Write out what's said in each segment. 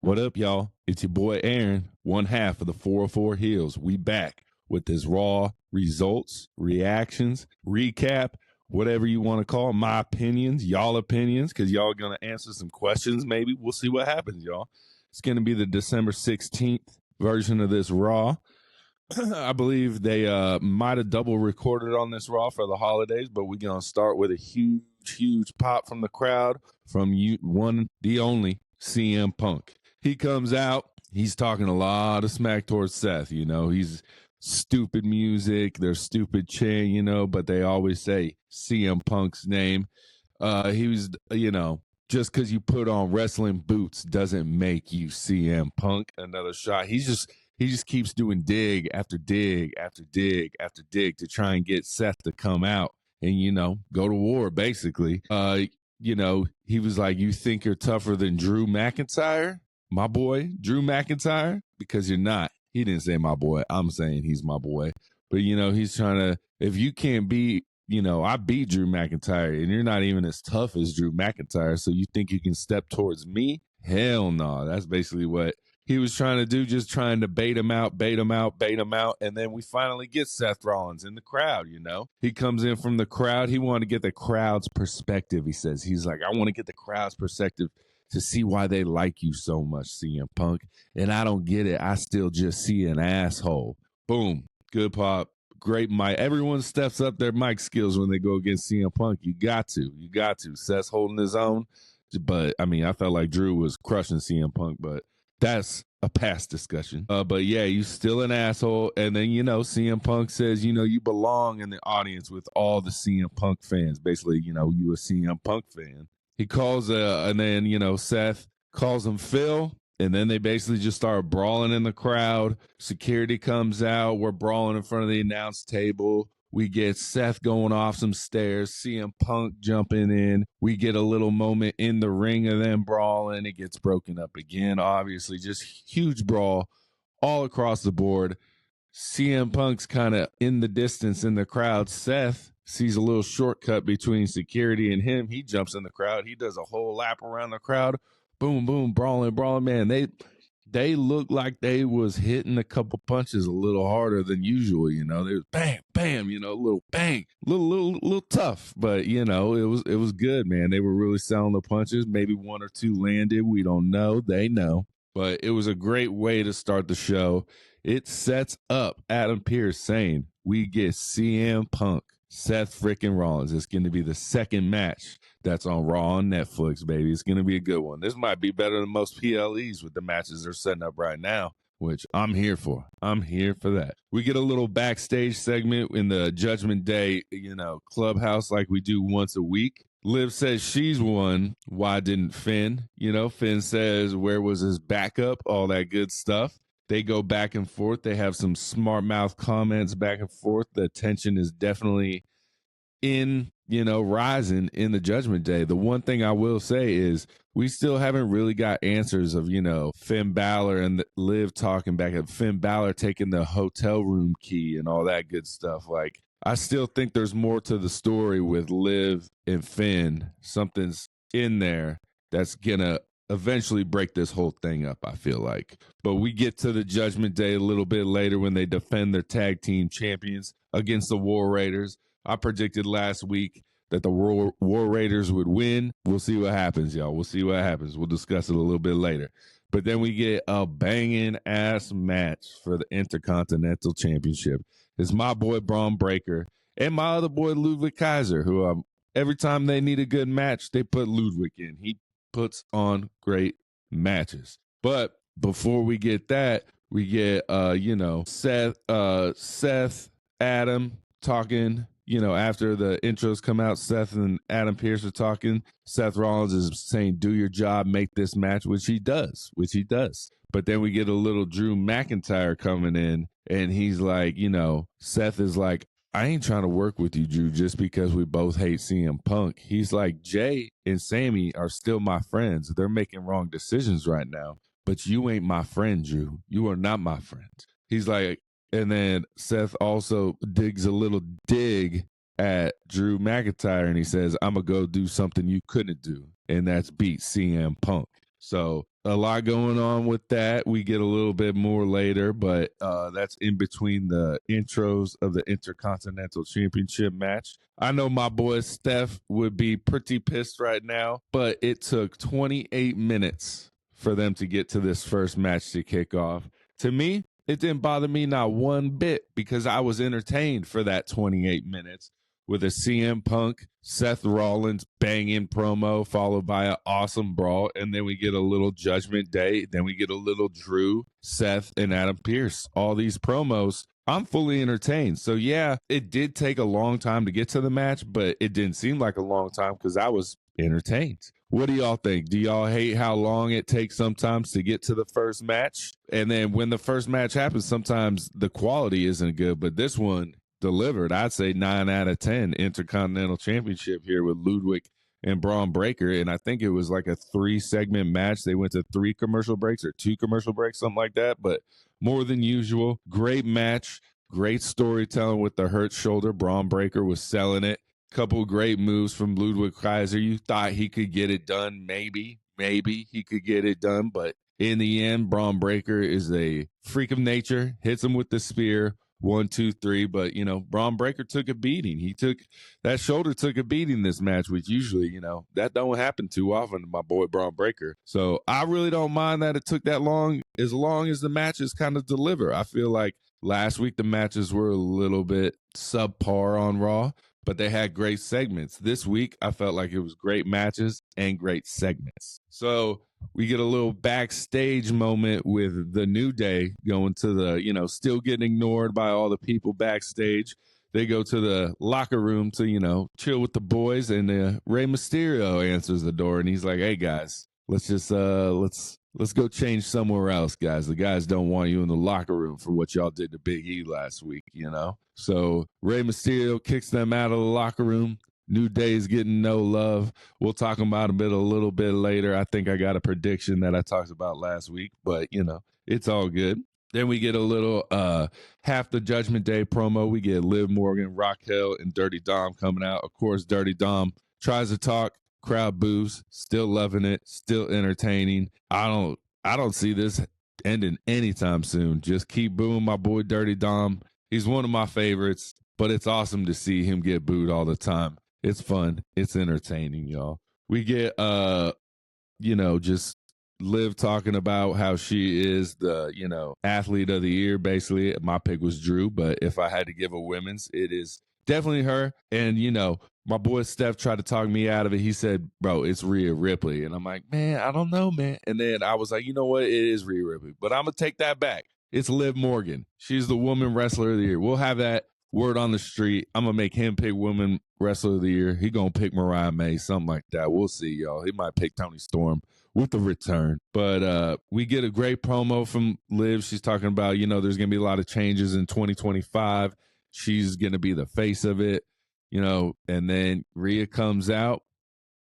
What up, y'all? It's your boy Aaron, one half of the 404 Heelz. We back with this Raw results, reactions, recap, whatever you want to call it. My opinions, y'all opinions, because y'all are going to answer some questions maybe. We'll see what happens, y'all. It's going to be the December 16th version of this Raw. I believe they might have double recorded on this Raw for the holidays, but we're going to start with a huge pop from the crowd from the only CM Punk. He comes out, he's talking a lot of smack towards Seth, he's stupid music, there's stupid chant, but they always say CM Punk's name. He was, just because you put on wrestling boots doesn't make you CM Punk. Another shot. He just keeps doing dig after dig after dig after dig to try and get Seth to come out and, go to war, basically. He was like, you think you're tougher than Drew McIntyre? My boy, Drew McIntyre? Because you're not. He didn't say my boy. I'm saying he's my boy. But, he's trying to, if you can't beat, I beat Drew McIntyre and you're not even as tough as Drew McIntyre. So you think you can step towards me? Hell no. That's basically what he was trying to do, just trying to bait him out. And then we finally get Seth Rollins in the crowd, He comes in from the crowd. He wanted to get the crowd's perspective, he says. He's like, I want to get the crowd's perspective to see why they like you so much, CM Punk. And I don't get it. I still just see an asshole. Boom. Good pop. Great mic. Everyone steps up their mic skills when they go against CM Punk. You got to. Seth's holding his own. But, I felt like Drew was crushing CM Punk, but that's a past discussion. But yeah, you still an asshole. And then, CM Punk says, you belong in the audience with all the CM Punk fans. Basically, you a CM Punk fan. He calls, and then, Seth calls him Phil. And then they basically just start brawling in the crowd. Security comes out. We're brawling in front of the announce table. We get Seth going off some stairs, CM Punk jumping in. We get a little moment in the ring of them brawling. It gets broken up again, obviously. Just huge brawl all across the board. CM Punk's kind of in the distance in the crowd. Seth sees a little shortcut between security and him. He jumps in the crowd. He does a whole lap around the crowd. Boom, boom, brawling. Man, they look like they was hitting a couple punches a little harder than usual. They was bam, bam, a little bang, little tough, but it was good, man. They were really selling the punches. Maybe one or two landed. We don't know. They know, but it was a great way to start the show. It sets up Adam Pearce saying we get CM Punk, Seth freaking Rollins. It's going to be the second match that's on Raw on Netflix, baby. It's going to be a good one. This might be better than most PLEs with the matches they're setting up right now, which I'm here for. I'm here for that. We get a little backstage segment in the Judgment Day, clubhouse like we do once a week. Liv says she's won. Why didn't Finn? Finn says, where was his backup? All that good stuff. They go back and forth. They have some smart mouth comments back and forth. The tension is definitely rising in the Judgment Day. The one thing I will say is we still haven't really got answers of, Finn Balor and Liv talking back at Finn Balor taking the hotel room key and all that good stuff. Like, I still think there's more to the story with Liv and Finn. Something's in there that's gonna eventually break this whole thing up, I feel like. But we get to the Judgment Day a little bit later when they defend their tag team champions against the War Raiders. I predicted last week that the War Raiders would win. We'll see what happens, y'all. We'll see what happens. We'll discuss it a little bit later. But then we get a banging ass match for the Intercontinental Championship. It's my boy Braun Breaker and my other boy Ludwig Kaiser, who every time they need a good match, they put Ludwig in. He puts on great matches. But before we get that, we get Seth, Adam talking. After the intros come out, Seth and Adam Pearce are talking. Seth Rollins is saying, do your job, make this match, which he does. But then we get a little Drew McIntyre coming in, and he's like, Seth is like, I ain't trying to work with you, Drew, just because we both hate CM Punk. He's like, Jay and Sammy are still my friends. They're making wrong decisions right now, but you ain't my friend, Drew. You are not my friend. He's like, and then Seth also digs a little dig at Drew McIntyre, and he says, I'm going to go do something you couldn't do, and that's beat CM Punk. So a lot going on with that. We get a little bit more later, but that's in between the intros of the Intercontinental Championship match. I know my boy Steph would be pretty pissed right now, but it took 28 minutes for them to get to this first match to kick off. To me, it didn't bother me not one bit because I was entertained for that 28 minutes with a CM Punk, Seth Rollins banging promo followed by an awesome brawl. And then we get a little Judgment Day. Then we get a little Drew, Seth, and Adam Pearce. All these promos. I'm fully entertained. So, yeah, it did take a long time to get to the match, but it didn't seem like a long time because I was entertained. What do y'all think? Do y'all hate how long it takes sometimes to get to the first match? And then when the first match happens, sometimes the quality isn't good, but this one delivered. I'd say 9 out of 10 Intercontinental Championship here with Ludwig and Braun Breaker. And I think it was like a 3-segment match. They went to 3 commercial breaks or 2 commercial breaks, something like that, but more than usual. Great match, great storytelling with the hurt shoulder. Braun Breaker was selling it. Couple great moves from Ludwig Kaiser. You thought he could get it done. Maybe he could get it done. But in the end, Braun Breaker is a freak of nature. Hits him with the spear. 1, 2, 3. But, Braun Breaker took a beating. That shoulder took a beating this match, which usually, that don't happen too often to my boy Braun Breaker. So I really don't mind that it took that long as the matches kind of deliver. I feel like last week the matches were a little bit subpar on Raw, but they had great segments. This week, I felt like it was great matches and great segments. So we get a little backstage moment with the New Day going to the, still getting ignored by all the people backstage. They go to the locker room to, chill with the boys, and Rey Mysterio answers the door, and he's like, hey, guys, let's just, let's go change somewhere else, guys. The guys don't want you in the locker room for what y'all did to Big E last week, So Rey Mysterio kicks them out of the locker room. New Day's getting no love. We'll talk about a little bit later. I think I got a prediction that I talked about last week, but, it's all good. Then we get a little half the Judgment Day promo. We get Liv Morgan, Raquel, and Dirty Dom coming out. Of course, Dirty Dom tries to talk. Crowd boos, still loving it, still entertaining. I don't see this ending anytime soon. Just keep booing my boy Dirty Dom. He's one of my favorites, but it's awesome to see him get booed all the time. It's fun. It's entertaining, y'all. We get just Liv talking about how she is the, athlete of the year, basically. My pick was Drew, but if I had to give a women's, it is definitely her. And, my boy Steph tried to talk me out of it. He said, bro, it's Rhea Ripley. And I'm like, man, I don't know, man. And then I was like, you know what? It is Rhea Ripley. But I'm going to take that back. It's Liv Morgan. She's the woman wrestler of the year. We'll have that word on the street. I'm going to make him pick woman wrestler of the year. He going to pick Mariah May, something like that. We'll see, y'all. He might pick Toni Storm with the return. But we get a great promo from Liv. She's talking about, there's going to be a lot of changes in 2025. She's going to be the face of it. And then Rhea comes out.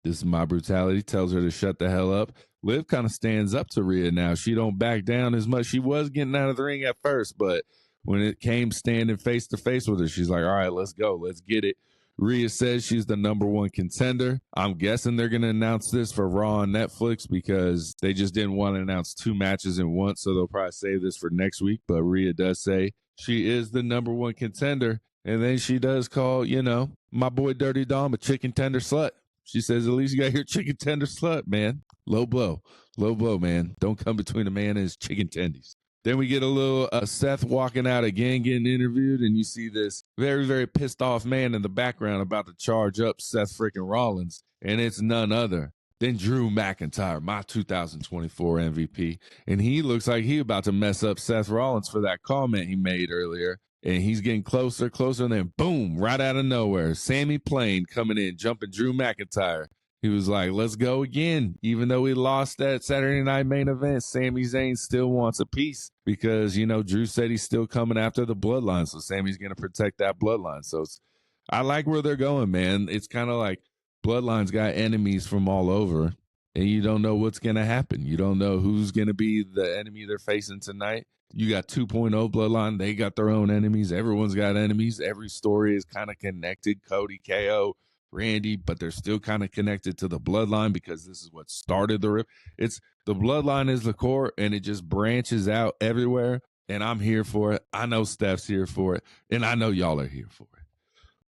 This is my brutality. Tells her to shut the hell up. Liv kind of stands up to Rhea now. She don't back down as much. She was getting out of the ring at first, but when it came standing face to face with her, she's like, all right, let's go. Let's get it. Rhea says she's the number 1 contender. I'm guessing they're going to announce this for Raw on Netflix because they just didn't want to announce 2 matches in one, so they'll probably save this for next week. But Rhea does say she is the number 1 contender. And then she does call, my boy Dirty Dom a chicken tender slut. She says, at least you got your chicken tender slut, man. Low blow, man. Don't come between a man and his chicken tendies. Then we get a little Seth walking out again, getting interviewed, and you see this very, very pissed off man in the background about to charge up Seth freaking Rollins, and it's none other than Drew McIntyre, my 2024 MVP, and he looks like he about to mess up Seth Rollins for that comment he made earlier. And he's getting closer, and then boom, right out of nowhere, Sami Zayn coming in, jumping Drew McIntyre. He was like, let's go again. Even though we lost that Saturday night main event, Sami Zayn still wants a piece because, Drew said he's still coming after the bloodline. So Sami's going to protect that bloodline. So I like where they're going, man. It's kind of like bloodline's got enemies from all over, and you don't know what's going to happen. You don't know who's going to be the enemy they're facing tonight. You got 2.0 bloodline. They got their own enemies. Everyone's got enemies. Every story is kind of connected. Cody, KO, Randy, but they're still kind of connected to the bloodline because this is what started the rip. It's the bloodline is the core, and it just branches out everywhere. And I'm here for it. I know Steph's here for it, and I know y'all are here for it.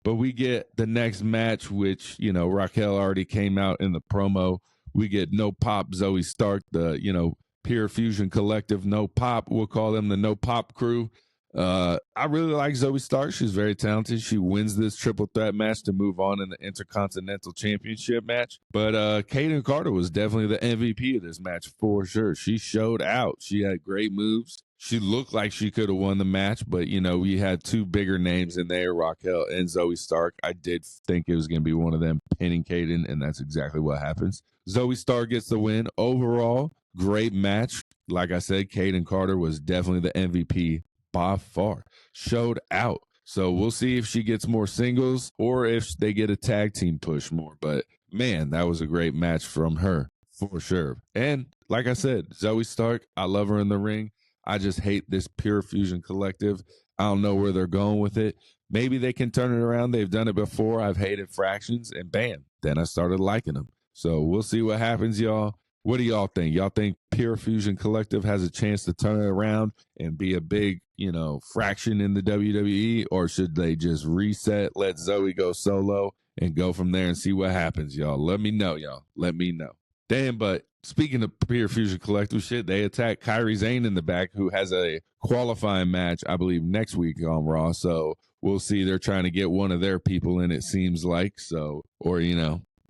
But we get the next match, which, Raquel already came out in the promo. We get No Pop Zoe Stark, the, Pure Fusion Collective, No Pop. We'll call them the No Pop crew. I really like Zoe Stark. She's very talented. She wins this triple threat match to move on in the Intercontinental Championship match. But Kaden Carter was definitely the MVP of this match for sure. She showed out. She had great moves. She looked like she could have won the match, but, we had two bigger names in there, Raquel and Zoe Stark. I did think it was going to be one of them pinning Kaden, and that's exactly what happens. Zoe Stark gets the win. Overall, great match. Like I said, Kaden Carter was definitely the MVP by far. Showed out. So we'll see if she gets more singles or if they get a tag team push more. But, man, that was a great match from her for sure. And like I said, Zoe Stark, I love her in the ring. I just hate this Pure Fusion Collective. I don't know where they're going with it. Maybe they can turn it around. They've done it before. I've hated Fractions, and bam, then I started liking them. So we'll see what happens, y'all. What do y'all think? Y'all think Pure Fusion Collective has a chance to turn it around and be a big, fraction in the WWE? Or should they just reset, let Zoe go solo, and go from there and see what happens, y'all? Let me know, y'all. Let me know. Damn, but speaking of Pure Fusion Collective shit, they attacked Kairi Sane in the back, who has a qualifying match, I believe, next week on Raw. So we'll see. They're trying to get one of their people in, it seems like. So, or,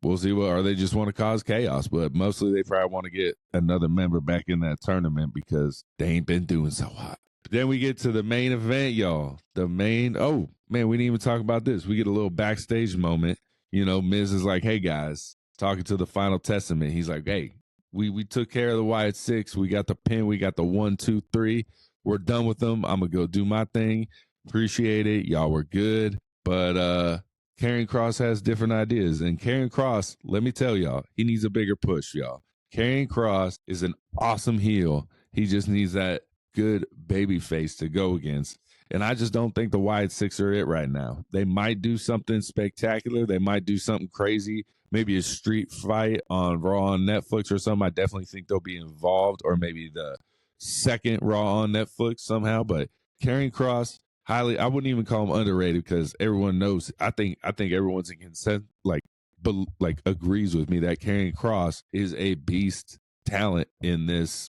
we'll see or they just want to cause chaos. But mostly they probably want to get another member back in that tournament because they ain't been doing so hot. But then we get to the main event, y'all. Oh, man, we didn't even talk about this. We get a little backstage moment. Miz is like, hey, guys. Talking to the Final Testament, he's like, hey, we took care of the Wyatt Six. We got the pin. We got the 1, 2, 3. We're done with them. I'm going to go do my thing. Appreciate it. Y'all were good. But Karrion Kross has different ideas. And Karrion Kross, let me tell y'all, he needs a bigger push, y'all. Karrion Kross is an awesome heel. He just needs that good baby face to go against. And I just don't think the Wyatt Six are it right now. They might do something spectacular. They might do something crazy. Maybe a street fight on Raw on Netflix or something. I definitely think they'll be involved, or maybe the second Raw on Netflix somehow. But Karrion Kross, I wouldn't even call him underrated because everyone knows. I think everyone's in consent, agrees with me that Karrion Kross is a beast talent in this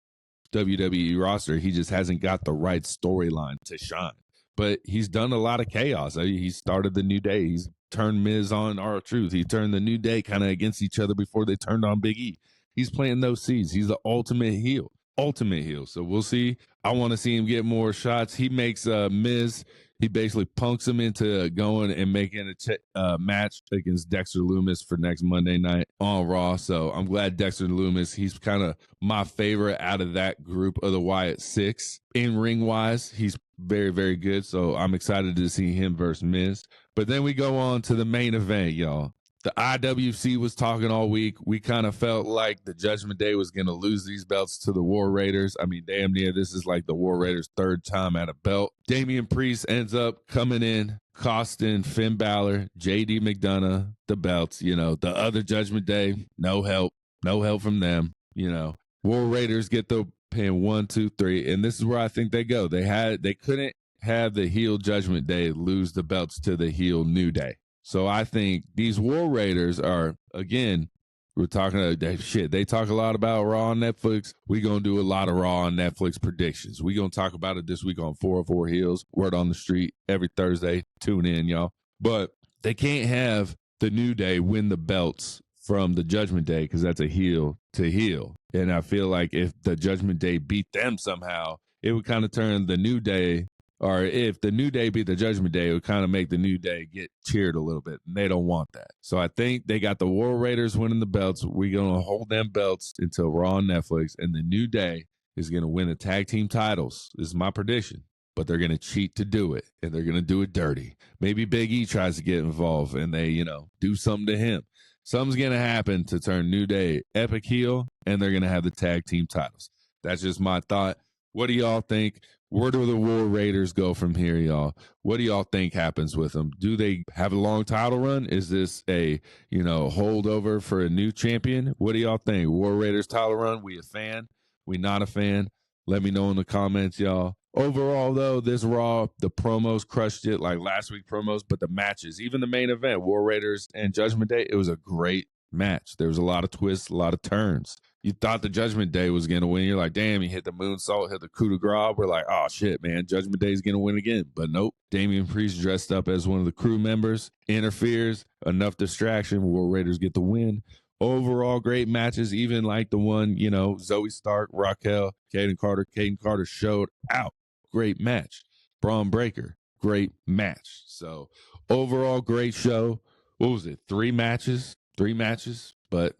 WWE roster. He just hasn't got the right storyline to shine. But he's done a lot of chaos. He started the New Day. He's turned Miz on R-Truth. He turned the New Day kind of against each other before they turned on Big E. He's planting those seeds. He's the ultimate heel. So we'll see. I want to see him get more shots. He makes Miz, he basically punks him into going and making a match against Dexter Lumis for next Monday night on Raw. So I'm glad Dexter Lumis, he's kind of my favorite out of that group of the Wyatt Six. In ring wise, he's very, very good. So I'm excited to see him versus Miz. But then we go on to the main event, y'all. The IWC was talking all week. We kind of felt like the Judgment Day was going to lose these belts to the War Raiders. I mean, damn near this is like the War Raiders' third time at a belt. Damian Priest ends up coming in, costing Finn Balor, JD McDonough the belts. The other Judgment Day, no help from them. War Raiders get the pin 1, 2, 3, and this is where I think they go. They couldn't have the heel Judgment Day lose the belts to the heel New Day. So I think these War Raiders are, again, we're talking about shit. They talk a lot about Raw on Netflix. We're going to do a lot of Raw on Netflix predictions. We're going to talk about it this week on 404 Heelz, Word on the Street, every Thursday. Tune in, y'all. But they can't have the New Day win the belts from the Judgment Day because that's a heel to heel. And I feel like if the Judgment Day beat them somehow, it would kind of turn the New Day, or if the New Day beat the Judgment Day, it would kind of make the New Day get cheered a little bit. And they don't want that. So I think they got the War Raiders winning the belts. We're going to hold them belts until Raw on Netflix. And the New Day is going to win the tag team titles. This is my prediction. But they're going to cheat to do it. And they're going to do it dirty. Maybe Big E tries to get involved and they, do something to him. Something's going to happen to turn New Day epic heel. And they're going to have the tag team titles. That's just my thought. What do y'all think? Where do the War Raiders go from here, y'all? What do y'all think happens with them? Do they have a long title run? Is this a, holdover for a new champion? What do y'all think? War Raiders title run? We a fan? We not a fan? Let me know in the comments, y'all. Overall, though, this Raw, the promos crushed it like last week promos, but the matches, even the main event, War Raiders and Judgment Day, it was a great match. There was a lot of twists, a lot of turns. You thought the Judgment Day was going to win. You're like, damn, he hit the moonsault, hit the coup de grace. We're like, oh, shit, man, Judgment Day is going to win again. But nope. Damian Priest dressed up as one of the crew members, interferes, enough distraction. War Raiders get the win. Overall, great matches, even like the one, Zoe Stark, Raquel, Kaden Carter. Kaden Carter showed out. Great match. Braun Breaker, great match. So overall, great show. What was it? 3 matches? 3 matches. But,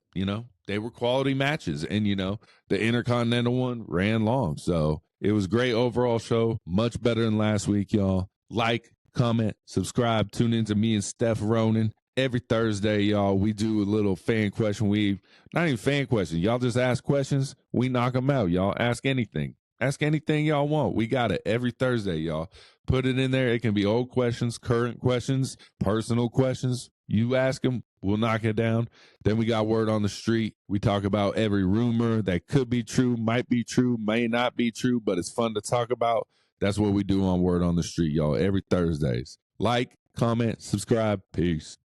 they were quality matches. And, the Intercontinental one ran long. So it was great overall show. Much better than last week, y'all. Like, comment, subscribe, tune in to me and Seth Rollins. Every Thursday, y'all, we do a little fan question. Not even fan question. Y'all just ask questions. We knock them out, y'all. Ask anything. Ask anything y'all want. We got it every Thursday, y'all. Put it in there. It can be old questions, current questions, personal questions. You ask them, we'll knock it down. Then we got Word on the Street. We talk about every rumor that could be true, might be true, may not be true, but it's fun to talk about. That's what we do on Word on the Street, y'all, every Thursdays. Like, comment, subscribe. Peace.